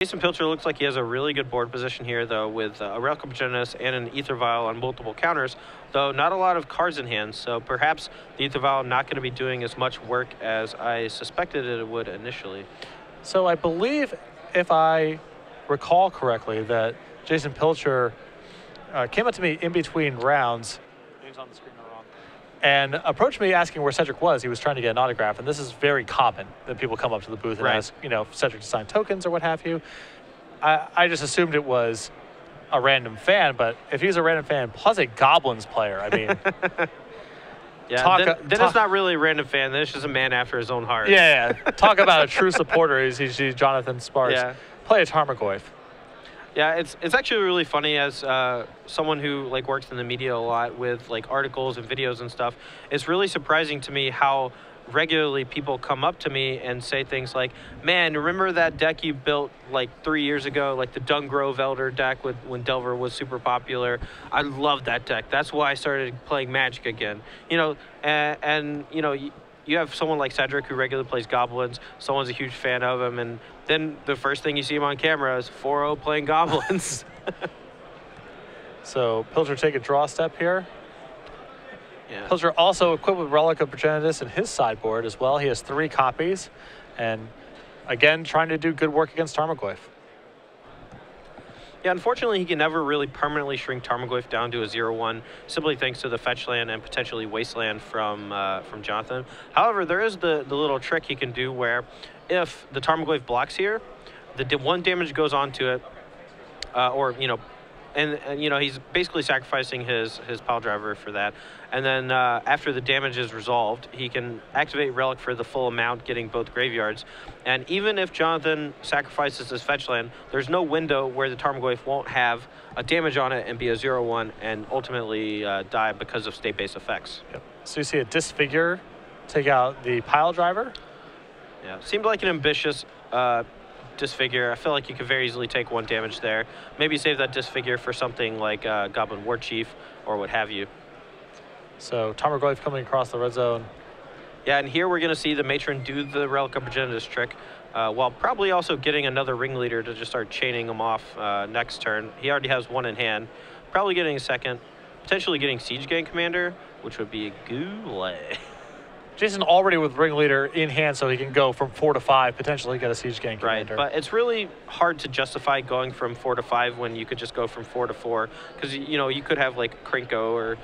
Jason Pilcher looks like he has a really good board position here, though, with a Relic of Progenitus and an Ether Vial on multiple counters, though not a lot of cards in hand, so perhaps the Ether Vial not going to be doing as much work as I suspected it would initially. So I believe, if I recall correctly, that Jason Pilcher came up to me in between rounds. Name's on the screen wrong. And approached me asking where Cedric was. He was trying to get an autograph, and this is very common that people come up to the booth and ask, you know, Cedric to sign tokens or what have you. I just assumed it was a random fan, but if he's a random fan plus a Goblins player, I mean, yeah, then it's not really a random fan. Then it's just a man after his own heart. Yeah, talk about a true supporter. He's Jonathan Sparks. Yeah. Play a Tarmogoyf. Yeah, it's actually really funny as someone who like works in the media a lot with like articles and videos and stuff. It's really surprising to me how regularly people come up to me and say things like, "Man, remember that deck you built like 3 years ago, like the Dungrove Elder deck when Delver was super popular? I love that deck. That's why I started playing Magic again." You know, and you know. You have someone like Cedric who regularly plays Goblins. Someone's a huge fan of him, and then the first thing you see him on camera is 4-0 playing Goblins. So Pilcher take a draw step here. Yeah. Pilcher also equipped with Relic of Progenitus in his sideboard as well. He has 3 copies, and again trying to do good work against Tarmogoyf. Yeah, unfortunately, he can never really permanently shrink Tarmogoyf down to a 0/1, simply thanks to the fetch land and potentially wasteland from Jonathan. However, there is the little trick he can do where if the Tarmogoyf blocks here, the 1 damage goes on to it, or, you know, and you know, he's basically sacrificing his pile driver for that. And then after the damage is resolved, he can activate Relic for the full amount, getting both graveyards. And even if Jonathan sacrifices his fetch land, there's no window where the Tarmogoyf won't have a damage on it and be a 0/1 and ultimately die because of state-based effects. Yep. So you see a Disfigure take out the pile driver. Yeah, seemed like an ambitious Disfigure. I feel like you could very easily take 1 damage there. Maybe save that Disfigure for something like Goblin War Chief or what have you. So Tarmogoyf coming across the red zone. Yeah, and here we're going to see the Matron do the Relic of Progenitus trick, while probably also getting another Ringleader to just start chaining them off next turn. He already has 1 in hand. Probably getting a second. Potentially getting Siege Gang Commander, which would be a goulet. Jason already with Ringleader in hand, so he can go from 4 to 5, potentially get a Siege Gang Commander. Right, but it's really hard to justify going from 4 to 5 when you could just go from 4 to 4, because you know you could have like Krinko or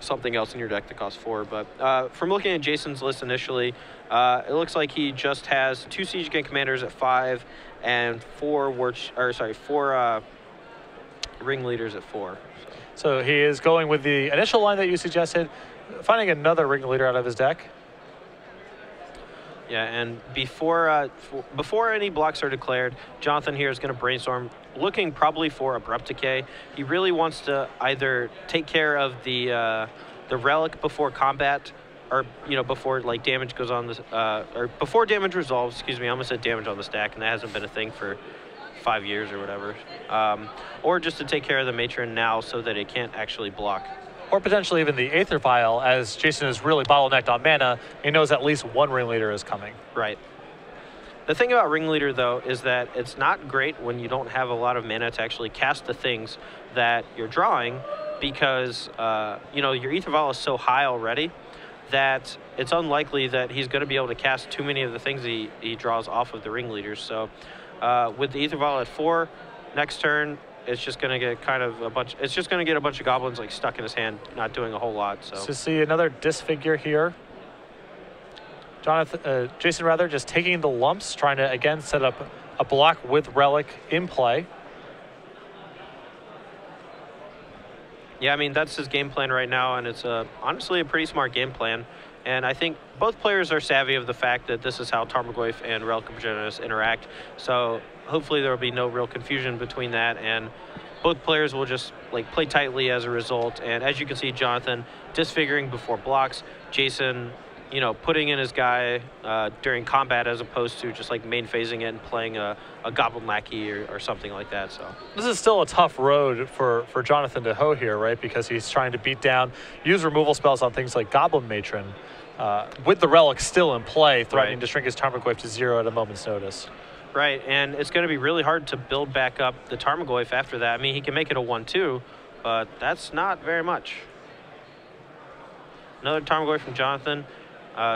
something else in your deck that costs 4. But from looking at Jason's list initially, it looks like he just has 2 Siege Gang Commanders at 5 and 4 Ringleaders at 4. So he is going with the initial line that you suggested, finding another Ringleader out of his deck. Yeah, and before any blocks are declared, Jonathan here is going to brainstorm, looking probably for Abrupt Decay. He really wants to either take care of the Relic before combat, or before like damage goes on this, or before damage resolves. Excuse me, I almost said damage on the stack, and that hasn't been a thing for 5 years or whatever. Or just to take care of the Matron now so that it can't actually block. Or potentially even the Aether Vial, as Jason is really bottlenecked on mana. He knows at least 1 Ringleader is coming. Right. The thing about Ringleader, though, is that it's not great when you don't have a lot of mana to actually cast the things that you're drawing, because your Aether Vial is so high already that it's unlikely that he's going to be able to cast too many of the things he draws off of the Ringleaders. So with the Aether Vial at 4, next turn, it's just going to get it's just going to get a bunch of goblins like stuck in his hand, not doing a whole lot. So see another Disfigure here. Jason rather just taking the lumps, trying to again set up a block with Relic in play. Yeah, I mean, that's his game plan right now, and it's honestly a pretty smart game plan. And I think both players are savvy of the fact that this is how Tarmogoyf and Relic of Progenitus interact. So hopefully there will be no real confusion between that, and both players will just like play tightly as a result. And as you can see, Jonathan disfiguring before blocks, Jason, putting in his guy during combat as opposed to just like main phasing it and playing a Goblin Lackey or something like that. So this is still a tough road for Jonathan to hoe here, right? Because he's trying to beat down, use removal spells on things like Goblin Matron, with the Relic still in play, threatening to shrink his Tarmogoyf to 0 at a moment's notice. Right, and it's going to be really hard to build back up the Tarmogoyf after that. I mean, he can make it a 1-2, but that's not very much. Another Tarmogoyf from Jonathan.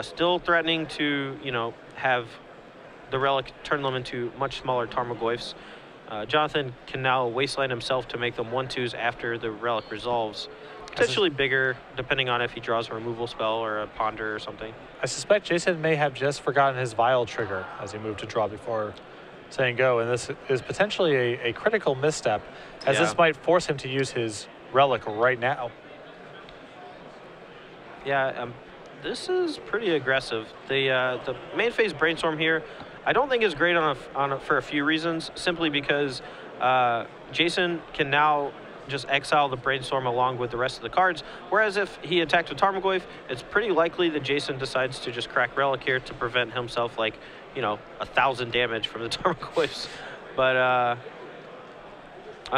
Still threatening to, have the Relic turn them into much smaller Tarmogoyfs. Jonathan can now Wasteland himself to make them 1-2s after the Relic resolves. Potentially bigger, depending on if he draws a removal spell or a Ponder or something. I suspect Jason may have just forgotten his Vial trigger as he moved to draw before saying go, and this is potentially a critical misstep, as this might force him to use his Relic right now. Yeah, this is pretty aggressive. The main phase Brainstorm here, I don't think is great for a few reasons, simply because Jason can now just exile the Brainstorm along with the rest of the cards, whereas if he attacked a Tarmogoyf, it's pretty likely that Jason decides to just crack Relic here to prevent himself, 1,000 damage from the Tarmogoyfs. But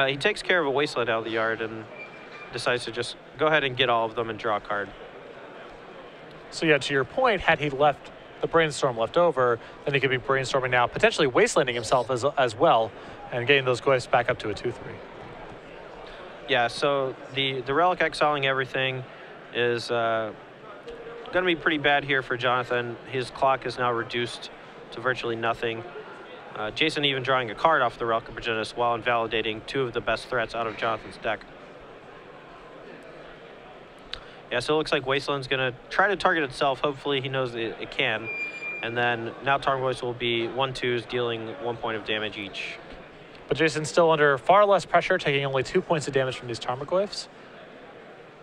he takes care of a Wasteland out of the yard and decides to just go ahead and get all of them and draw a card. So yeah, to your point, had he left the Brainstorm left over, then he could be brainstorming now, potentially Wastelanding himself as well, and getting those Goyfs back up to a 2-3. Yeah, so the Relic exiling everything is going to be pretty bad here for Jonathan. His clock is now reduced to virtually nothing. Jason even drawing a card off the Relic of Progenitus while invalidating two of the best threats out of Jonathan's deck. Yeah, so it looks like Wasteland's going to try to target itself. Hopefully he knows it can. And then now Tarmogoyfs will be 1-2s, dealing 1 point of damage each. But Jason's still under far less pressure, taking only 2 points of damage from these Tarmogoyfs.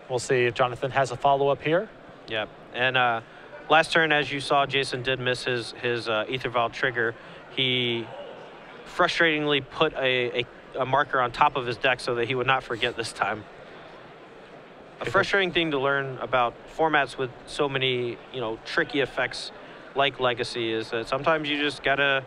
We'll see if Jonathan has a follow-up here. Yeah, and last turn, as you saw, Jason did miss his Ether Vial trigger. He frustratingly put a marker on top of his deck so that he would not forget this time. A frustrating thing to learn about formats with so many, tricky effects like Legacy is that sometimes you just gotta,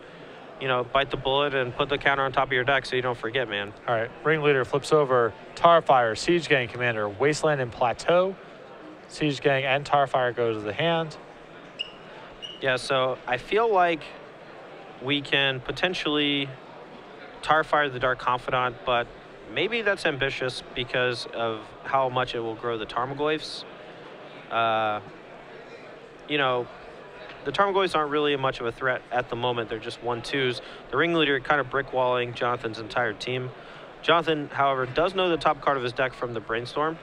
bite the bullet and put the counter on top of your deck so you don't forget, man. All right, Ringleader flips over Tarfire, Siege Gang Commander, Wasteland, and Plateau. Siege Gang and Tarfire go to the hand. Yeah, so I feel like we can potentially Tarfire the Dark Confidant, but maybe that's ambitious because of how much it will grow the Tarmogoyfs. The Tarmogoyfs aren't really much of a threat at the moment. They're just 1-2s. The Ringleader kind of brick-walling Jonathan's entire team. Jonathan, however, does know the top card of his deck from the Brainstorm,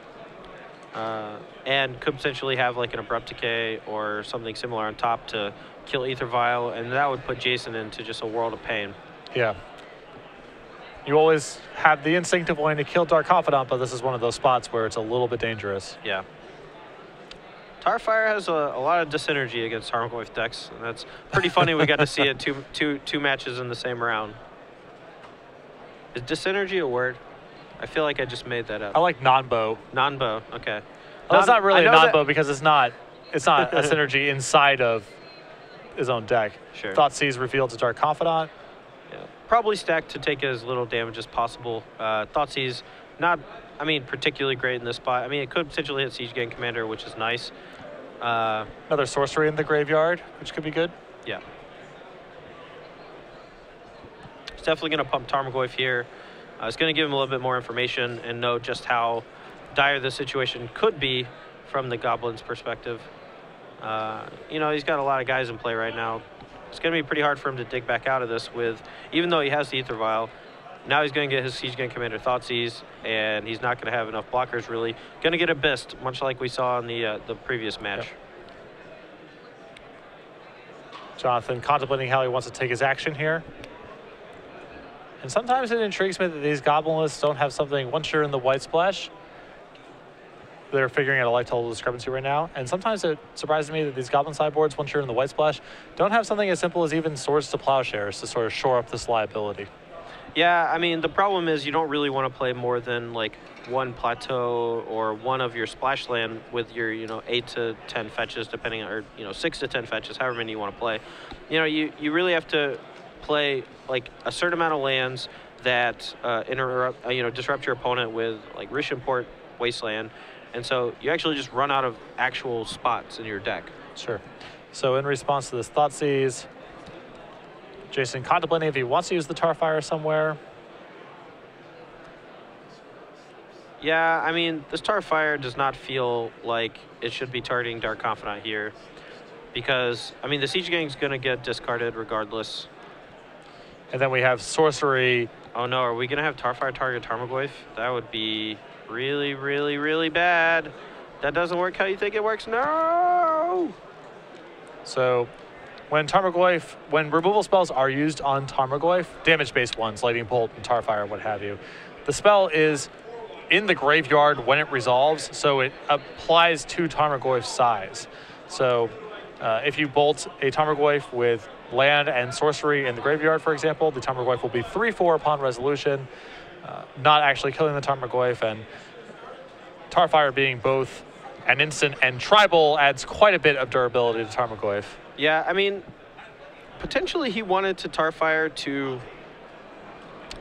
and could potentially have like an Abrupt Decay or something similar on top to kill Ether Vial, and that would put Jason into just a world of pain. Yeah. You always have the instinct of wanting to kill Dark Confidant, but this is one of those spots where it's a little bit dangerous. Yeah. Tarfire has a lot of dysenergy against Tarmogoyf decks, and that's pretty funny. We got to see it two matches in the same round. Is dysenergy a word? I feel like I just made that up. I like non-bow. Non-bow, okay. Well, it's not really a non-bow because it's not a synergy inside of his own deck. Sure. Thoughtseize revealed to Dark Confidant. Yeah. Probably stacked to take as little damage as possible. Thoughtseize, not, particularly great in this spot. It could potentially hit Siege Gang Commander, which is nice. Another sorcery in the graveyard, which could be good. Yeah. It's definitely going to pump Tarmogoyf here. It's going to give him a little bit more information and know just how dire the situation could be from the Goblin's perspective. He's got a lot of guys in play right now. It's going to be pretty hard for him to dig back out of this even though he has the Ether Vial. Now he's going to get his Siege Gang Commander Thoughtseize, and he's not going to have enough blockers, really. Going to get Abyssed, much like we saw in the previous match. Yep. Jonathan contemplating how he wants to take his action here. And sometimes it intrigues me that these Goblin lists don't have something, once you're in the White Splash, they're figuring out a life total discrepancy right now. And sometimes it surprises me that these Goblin sideboards, once you're in the White Splash, don't have something as simple as even Swords to Plowshares to sort of shore up this liability. Yeah, the problem is you don't really want to play more than like one Plateau or one of your splash land with your 8 to 10 fetches, depending on, or 6 to 10 fetches, however many you want to play. You really have to play like a certain amount of lands that disrupt your opponent with like Rishan Port, Wasteland, and so you actually just run out of actual spots in your deck. Sure. So in response to this Thoughtseize, Jason contemplating if he wants to use the Tarfire somewhere. Yeah, I mean, this Starfire does not feel like it should be targeting Dark Confidant here. Because, I mean, the Siege Gang's going to get discarded regardless. And then we have Sorcery. Oh no, are we going to have Tarfire target Tarmogoyf? That would be really, really, really bad. That doesn't work how you think it works. No! So when removal spells are used on Tarmogoyf, damage-based ones, Lightning Bolt and Tarfire, what have you, the spell is in the graveyard when it resolves, so it applies to Tarmogoyf's size. So if you bolt a Tarmogoyf with land and sorcery in the graveyard, for example, the Tarmogoyf will be 3/4 upon resolution, not actually killing the Tarmogoyf, and Tarfire being both an instant and tribal adds quite a bit of durability to Tarmogoyf. Yeah, I mean, potentially he wanted to Tarfire to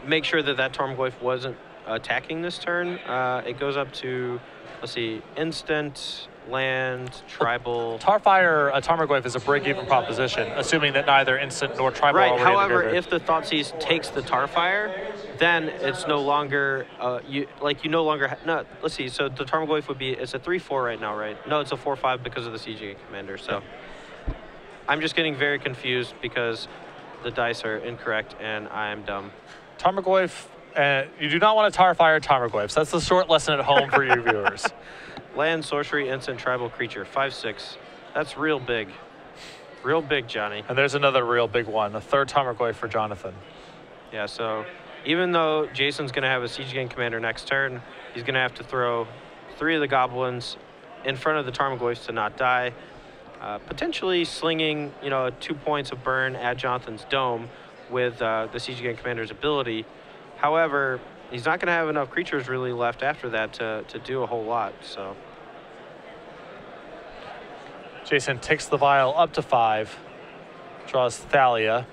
make sure that Tarmogoyf wasn't attacking this turn. It goes up to, let's see, instant, land, tribal. Tarfire, a Tarmogoyf is a break-even proposition, assuming that neither instant nor tribal are Right, already however, in the if the Thoughtseize takes the Tarfire, then it's no longer, you no longer, no, let's see, so the Tarmogoyf would be, it's a 3/4 right now, right? No, it's a 4/5 because of the CG commander, so. I'm just getting very confused because the dice are incorrect and I am dumb. Tarmogoyf, you do not want to Tarfire Tarmogoyfs. That's the short lesson at home for you viewers. Land, sorcery, instant, tribal creature, 5/6. That's real big. Real big, Johnny. And there's another real big one, a third Tarmogoyf for Jonathan. Yeah, so even though Jason's going to have a Siege Gang commander next turn, he's going to have to throw 3 of the goblins in front of the Tarmogoyfs to not die. Potentially slinging, 2 points of burn at Jonathan's dome with the Siege Gang commander's ability. However, he's not going to have enough creatures really left after that to do a whole lot. So Jason takes the vial up to 5, draws Thalia.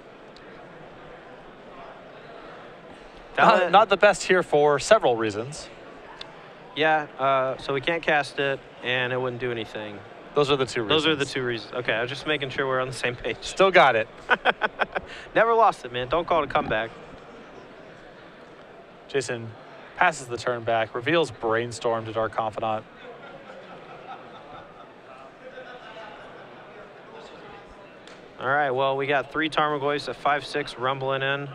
Not the best here for several reasons. Yeah, so we can't cast it, and it wouldn't do anything. Those are the 2 reasons. Those are the 2 reasons. Okay, I was just making sure we're on the same page. Still got it. Never lost it, man. Don't call it a comeback. Jason passes the turn back, reveals Brainstorm to Dark Confidant. All right, well, we got 3 Tarmogoyfs at 5/6 rumbling in.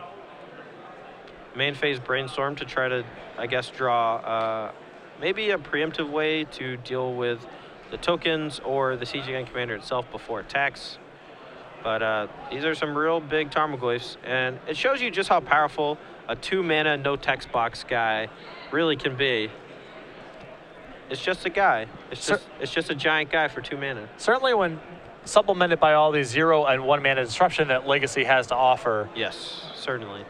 Main phase Brainstorm to try to, I guess, draw maybe a preemptive way to deal with the tokens or the Siege Gang commander itself before attacks. But these are some real big Tarmogoyfs, and it shows you just how powerful a 2-mana, no text box guy really can be. It's just a guy. It's just a giant guy for 2 mana. Certainly when supplemented by all these 0 and 1 mana disruption that Legacy has to offer. Yes, certainly.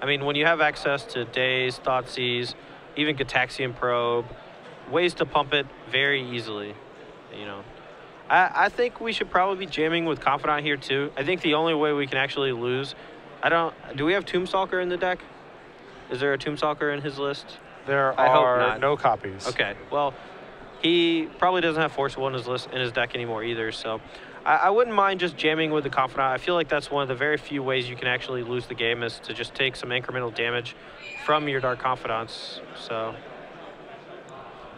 I mean, when you have access to Daze, Thoughtseize, even Gataxian Probe, ways to pump it very easily, I think we should probably be jamming with Confidant here too. I think the only way we can actually lose, do we have Tombstalker in the deck? Is there a Tombstalker in his list? There are no copies. Okay, well, he probably doesn't have Force Will in his deck anymore either, so I wouldn't mind just jamming with the Confidant. I feel like that's one of the very few ways you can actually lose the game is to just take some incremental damage from your Dark Confidants, so.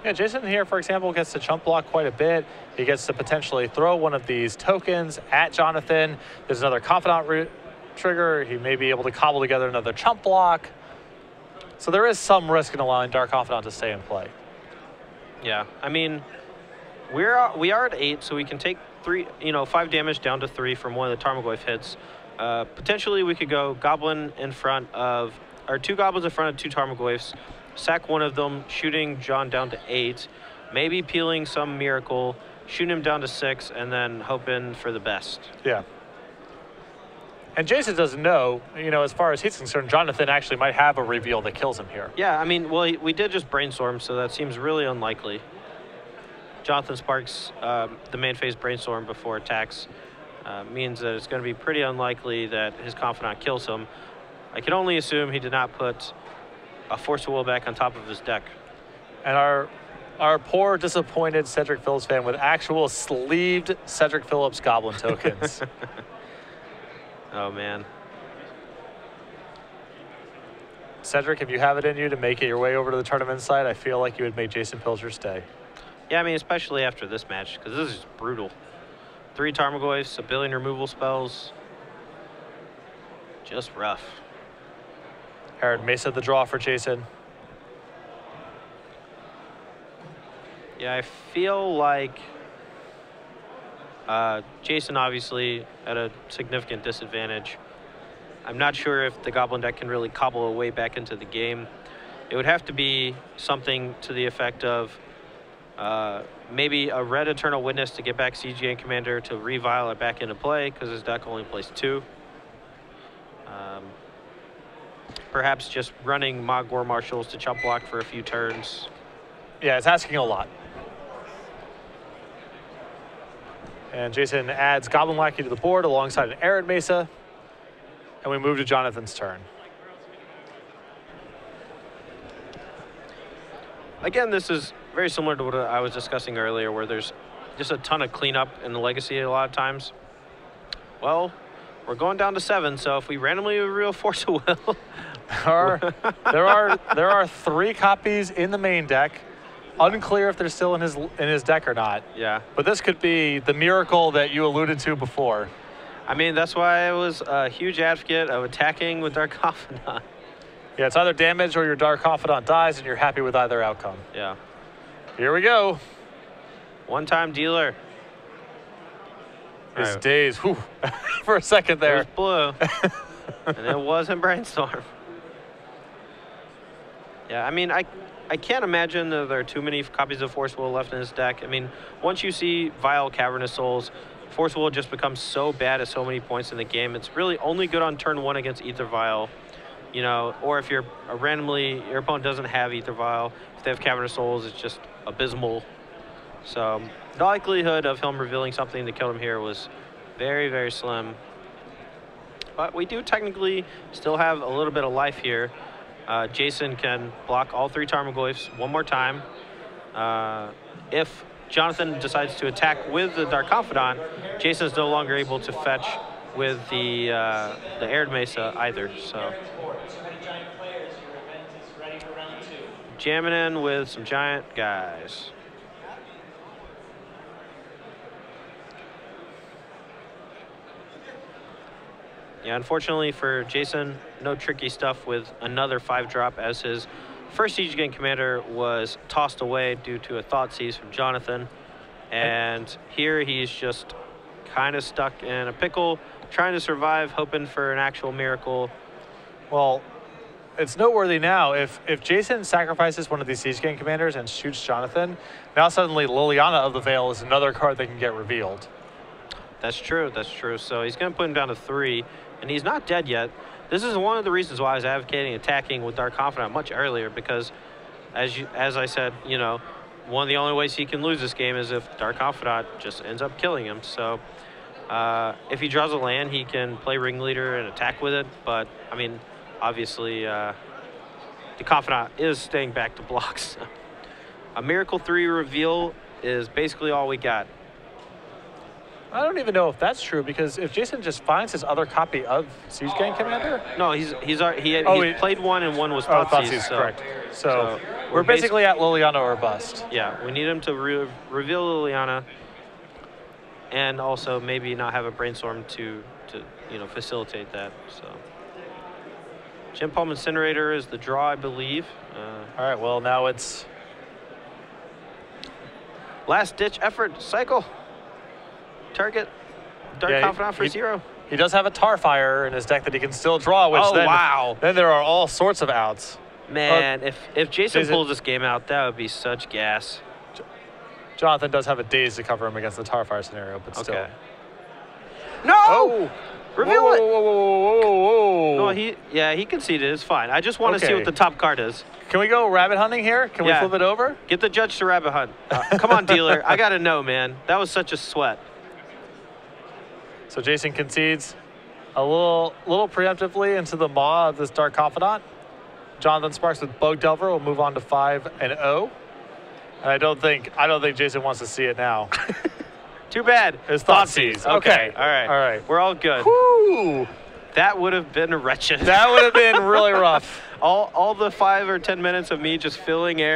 Yeah, Jason here, for example, gets to chump block quite a bit. He gets to potentially throw one of these tokens at Jonathan. There's another Confidant trigger. He may be able to cobble together another chump block. So there is some risk in allowing Dark Confidant to stay in play. Yeah, I mean, we are at 8, so we can take 5 damage down to 3 from one of the Tarmogoyf hits. Potentially, we could go Goblin in front of, or 2 Goblins in front of 2 Tarmogoyfs, sack one of them, shooting John down to 8, maybe peeling some miracle, shooting him down to 6, and then hoping for the best. Yeah. And Jason doesn't know, as far as he's concerned, Jonathan actually might have a reveal that kills him here. Yeah, I mean, well, we did just Brainstorm, so that seems really unlikely. Jonathan sparks the main phase Brainstorm before attacks. Means that it's going to be pretty unlikely that his Confidant kills him. I can only assume he did not put a Force of Will back on top of his deck. And our poor, disappointed Cedric Phillips fan with actual sleeved Cedric Phillips Goblin tokens. Oh, man. Cedric, if you have it in you to make it your way over to the tournament site, I feel like you would make Jason Pilcher stay. Yeah, I mean, especially after this match, because this is brutal. 3 Tarmogoyfs, 1 billion removal spells. Just rough. Arid Mesa the draw for Jason. Yeah, I feel like Jason obviously at a significant disadvantage. I'm not sure if the Goblin deck can really cobble a way back into the game. It would have to be something to the effect of maybe a red Eternal Witness to get back CGA Commander to revile it back into play because his deck only plays 2. Perhaps just running Mog War Marshals to chump block for a few turns. Yeah, it's asking a lot. And Jason adds Goblin Lackey to the board alongside an Arid Mesa. And we move to Jonathan's turn. Again, this is very similar to what I was discussing earlier, where there's just a ton of cleanup in the Legacy a lot of times. Well, we're going down to 7, so if we randomly reveal Force of Will... there are 3 copies in the main deck. Unclear if they're still in his deck or not. Yeah. But this could be the miracle that you alluded to before. I mean, that's why I was a huge advocate of attacking with Dark Confidant. Yeah, it's either damage or your Dark Confidant dies, and you're happy with either outcome. Yeah. Here we go. One-time dealer. His days, whew, for a second there. It was blue, and it wasn't Brainstorm. Yeah, I mean, I can't imagine that there are too many copies of Force Will left in his deck. I mean, once you see Vile Cavernous Souls, Force Will just becomes so bad at so many points in the game. It's really only good on turn 1 against Aether Vial, you know, or if you're your opponent doesn't have Aether Vial. If they have Cavernous Souls, it's just abysmal. So the likelihood of him revealing something to kill him here was very, very slim. But we do technically still have a little bit of life here. Jason can block all 3 Tarmogoyfs one more time. If Jonathan decides to attack with the Dark Confidant, Jason's no longer able to fetch with the Arid Mesa either. So jamming in with some giant guys. Yeah, unfortunately for Jason, no tricky stuff with another 5-drop, as his first Siege Gang Commander was tossed away due to a Thoughtseize from Jonathan. And here he's just kind of stuck in a pickle, trying to survive, hoping for an actual miracle. Well, it's noteworthy now. If Jason sacrifices one of these Siege Gang Commanders and shoots Jonathan, now suddenly Liliana of the Veil is another card that can get revealed. That's true, that's true. So he's going to put him down to 3. And he's not dead yet. This is one of the reasons why I was advocating attacking with Dark Confidant much earlier, because as I said, you know, one of the only ways he can lose this game is if Dark Confidant just ends up killing him. So if he draws a land, he can play Ringleader and attack with it. But, I mean, obviously the Confidant is staying back to blocks. A Miracle 3 reveal is basically all we got. I don't even know if that's true, because if Jason just finds his other copy of Siege Gang Commander... No, he played one and one was Thoughtseize, so, correct. So we're basically at Liliana or bust. Yeah, we need him to reveal Liliana and also maybe not have a Brainstorm to you know, facilitate that. So Jim Palm Incinerator is the draw, I believe. All right, well, now it's... Last-ditch effort, cycle. Target Dark Confidant for 0. He does have a Tarfire in his deck that he can still draw, which then there are all sorts of outs. Man, if Jason pulls this game out, that would be such gas. Jonathan does have a Daze to cover him against the Tarfire scenario, but still. Okay. No! Oh! Reveal whoa, it! Whoa, whoa, whoa, whoa. No, he conceded. It's fine. I just want to see what the top card is. Can we go rabbit hunting here? Can we flip it over? Get the judge to rabbit hunt. Come on, dealer. I got to know, man. That was such a sweat. So Jason concedes a little preemptively into the maw of this Dark Confidant. Jonathan Sparks with Bug Delver will move on to 5-0. And I don't think Jason wants to see it now. Too bad. It's Thoughtseize. Okay. All right. All right. We're all good. Woo! That would have been wretched. That would have been really rough. All the 5 or 10 minutes of me just filling air